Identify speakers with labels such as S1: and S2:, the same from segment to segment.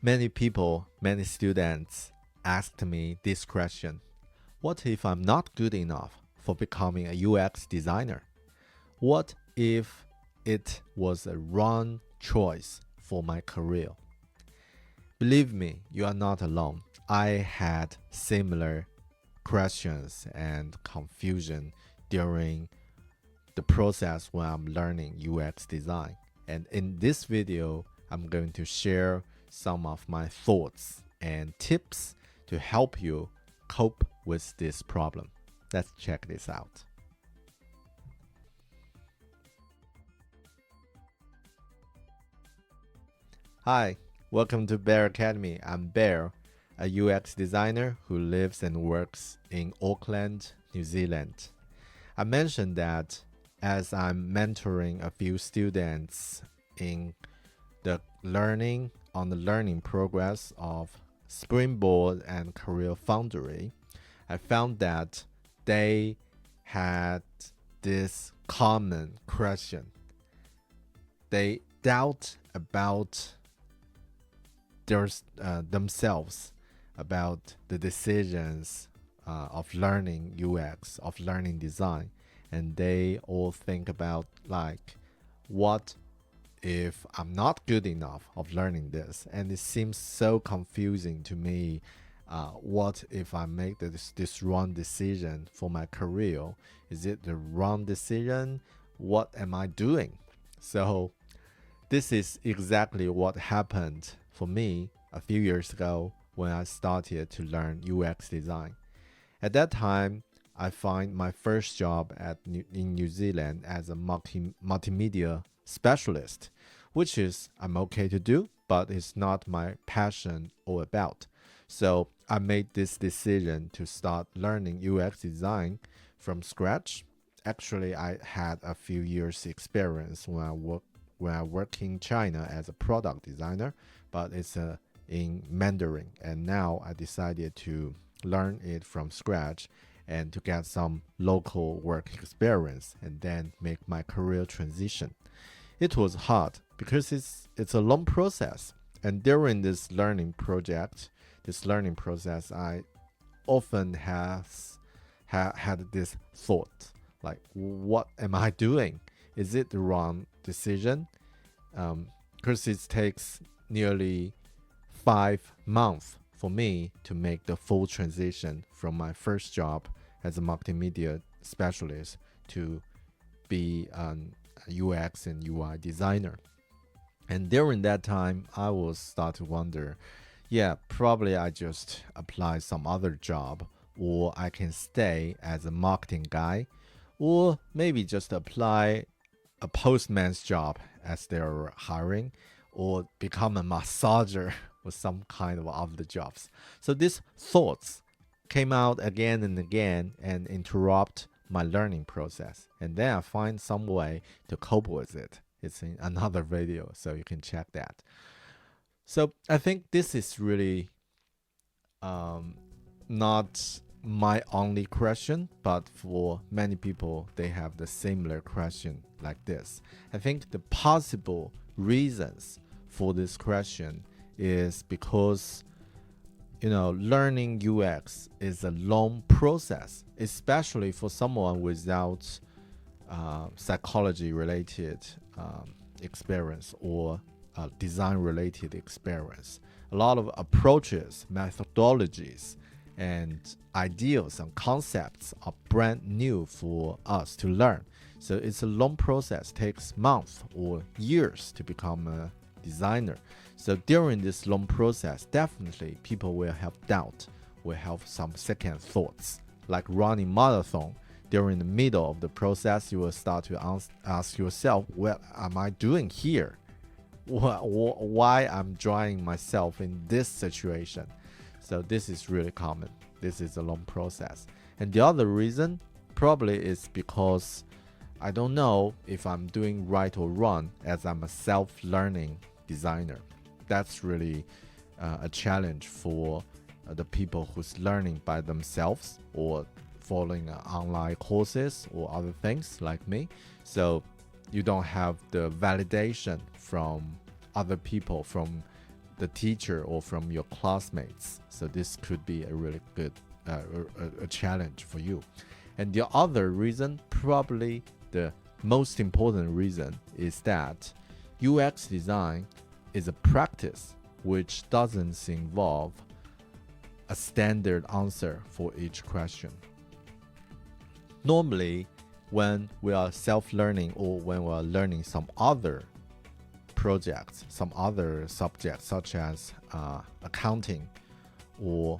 S1: Many people, many students asked me this question. What if I'm not good enough for becoming a UX designer? What if it was a wrong choice for my career? Believe me, you are not alone. I had similar questions and confusion during the process when I'm learning UX design. And in this video, I'm going to share some of my thoughts and tips to help you cope with this problem. Let's check this out. Hi, welcome to Bear Academy. I'm Bear, a UX designer who lives and works in Auckland, New Zealand. I mentioned that as I'm mentoring a few students in the learning progress of Springboard and Career Foundry, I found that they had this common question. They doubt about themselves about the decisions of learning UX, of learning design, and they all think about like, what if I'm not good enough of learning this? And it seems so confusing to me. What if I make this wrong decision for my career? Is it the wrong decision? What am I doing? So this is exactly what happened for me a few years ago when I started to learn UX design. At that time, I find my first job in New Zealand as a multimedia specialist, which is I'm okay to do, but it's not my passion all about. So I made this decision to start learning UX design from scratch. Actually, I had a few years experience when I worked in China as a product designer, but it's in Mandarin. And now I decided to learn it from scratch and to get some local work experience and then make my career transition. It was hard because it's a long process. And during this learning process, I often had this thought like, what am I doing? Is it the wrong decision? Because it takes nearly 5 months for me to make the full transition from my first job as a multimedia specialist to be an UX and UI designer. And during that time, I will start to wonder, yeah, probably I just apply some other job, or I can stay as a marketing guy, or maybe just apply a postman's job as they're hiring, or become a massager or some kind of other jobs. So these thoughts came out again and again and interrupt my learning process. And then I find some way to cope with it. It's in another video, so you can check that. So I think this is really not my only question, but for many people, they have the similar question like this. I think the possible reasons for this question is because learning UX is a long process, especially for someone without psychology related experience or design related experience. A lot of approaches, methodologies, and ideas and concepts are brand new for us to learn. So it's a long process, takes months or years to become a designer. So during this long process, definitely people will have doubt, will have some second thoughts. Like running marathon, during the middle of the process, you will start to ask yourself, what am I doing here? Why I'm drawing myself in this situation? So this is really common. This is a long process. And the other reason probably is because I don't know if I'm doing right or wrong, as I'm a self-learning designer. That's really a challenge for the people who's learning by themselves or following online courses or other things like me. So you don't have the validation from other people, from the teacher or from your classmates. So this could be a really good a challenge for you. And the other reason, probably the most important reason, is that UX design is a practice which doesn't involve a standard answer for each question. Normally, when we are self-learning or when we are learning some other projects, some other subjects such as accounting or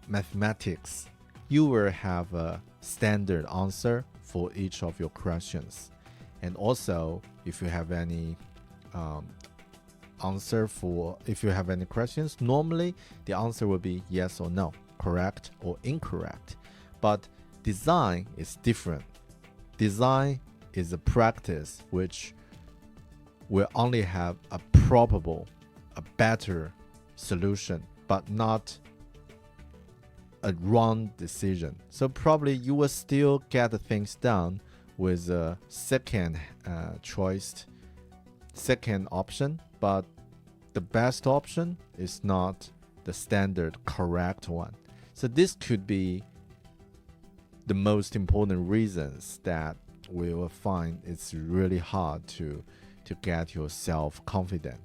S1: mathematics, you will have a standard answer for each of your questions. And also, if you have any if you have any questions, normally the answer will be yes or no, correct or incorrect. But design is different. Design is a practice which will only have a probable, a better solution, but not a wrong decision. So probably you will still get things done with a second option, but the best option is not the standard correct one. So this could be the most important reasons that we will find it's really hard to get yourself confident.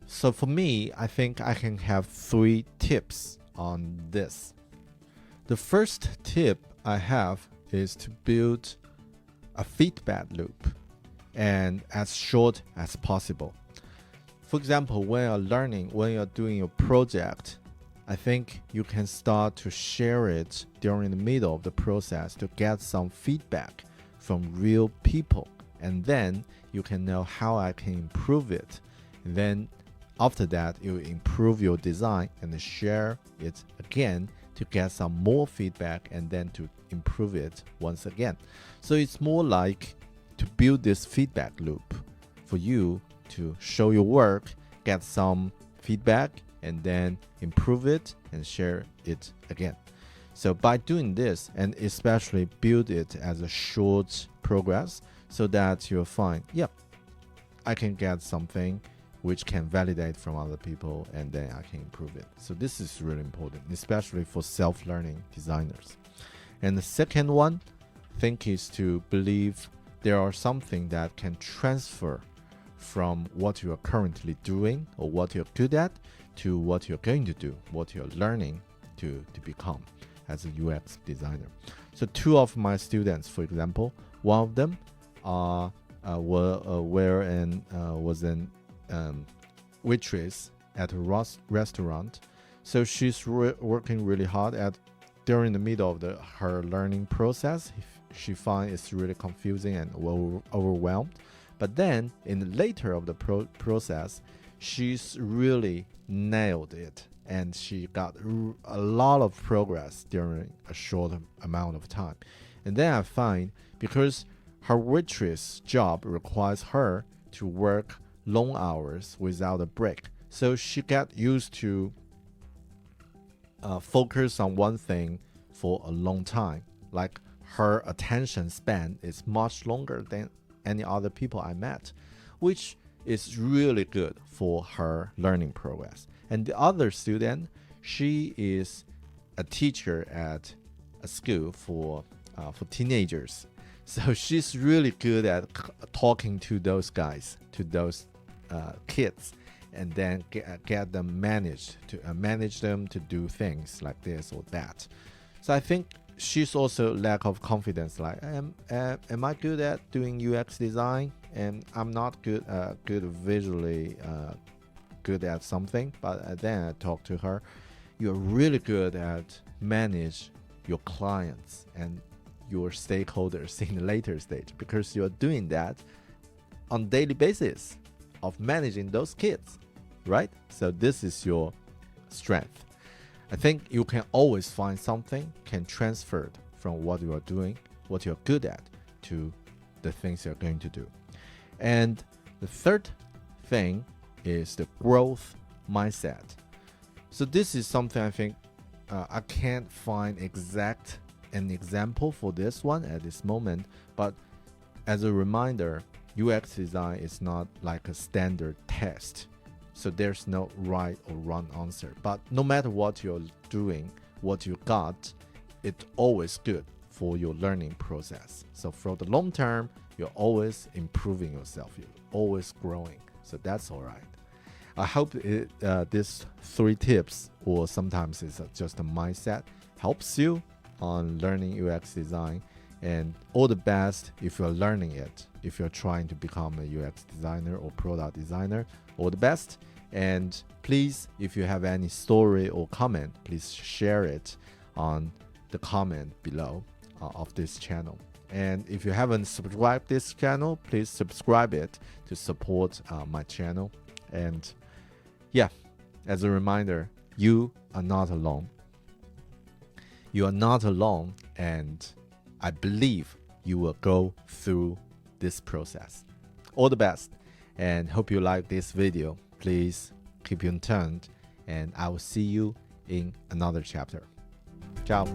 S1: So for me, I think I can have 3 tips on this. The first tip I have is to build a feedback loop and as short as possible. For example, when you're doing your project, I think you can start to share it during the middle of the process to get some feedback from real people. And then you can know how I can improve it. And then after that, you improve your design and share it again to get some more feedback and then to improve it once again. So it's more like to build this feedback loop for you to show your work, get some feedback, and then improve it and share it again. So by doing this, and especially build it as a short progress, so that you'll find, yep, I can get something which can validate from other people, and then I can improve it. So this is really important, especially for self-learning designers. And the second one, I think, is to believe there are something that can transfer from what you are currently doing or what you're good at to what you're going to do, what you're learning to become as a UX designer. So 2 of my students, for example, one of them was an waitress at a restaurant. So she's working really hard during the middle of her learning process. She finds it's really confusing and overwhelmed. But then in the later of the process, she's really nailed it, and she got a lot of progress during a short amount of time. And then I find, because her waitress job requires her to work long hours without a break, so she got used to focus on one thing for a long time. Like, her attention span is much longer than any other people I met, which is really good for her learning progress. And the other student, she is a teacher at a school for teenagers. So she's really good at talking to those guys, to those kids, and then get them manage them to do things like this or that. So I think she's also lack of confidence. Like, am I good at doing UX design? And I'm not good visually good at something. But then I talk to her. You're really good at manage your clients and your stakeholders in the later stage, because you're doing that on daily basis of managing those kids, right? So this is your strength. I think you can always find something can transfer from what you are doing, what you're good at, to the things you're going to do. And the third thing is the growth mindset. So this is something I think I can't find an example for this one at this moment, but as a reminder, UX design is not like a standard test. So there's no right or wrong answer. But no matter what you're doing, what you got, it's always good for your learning process. So for the long term, you're always improving yourself. You're always growing. So that's all right. I hope these 3 tips, or sometimes it's just a mindset, helps you on learning UX design. And all the best if you're learning it. If you're trying to become a UX designer or product designer, all the best. And please, if you have any story or comment, please share it on the comment below of this channel. And if you haven't subscribed this channel, please subscribe it to support my channel. And yeah, as a reminder, you are not alone. You are not alone, and I believe you will go through this process. All the best, and hope you like this video. Please keep you tuned, and I will see you in another chapter. Ciao.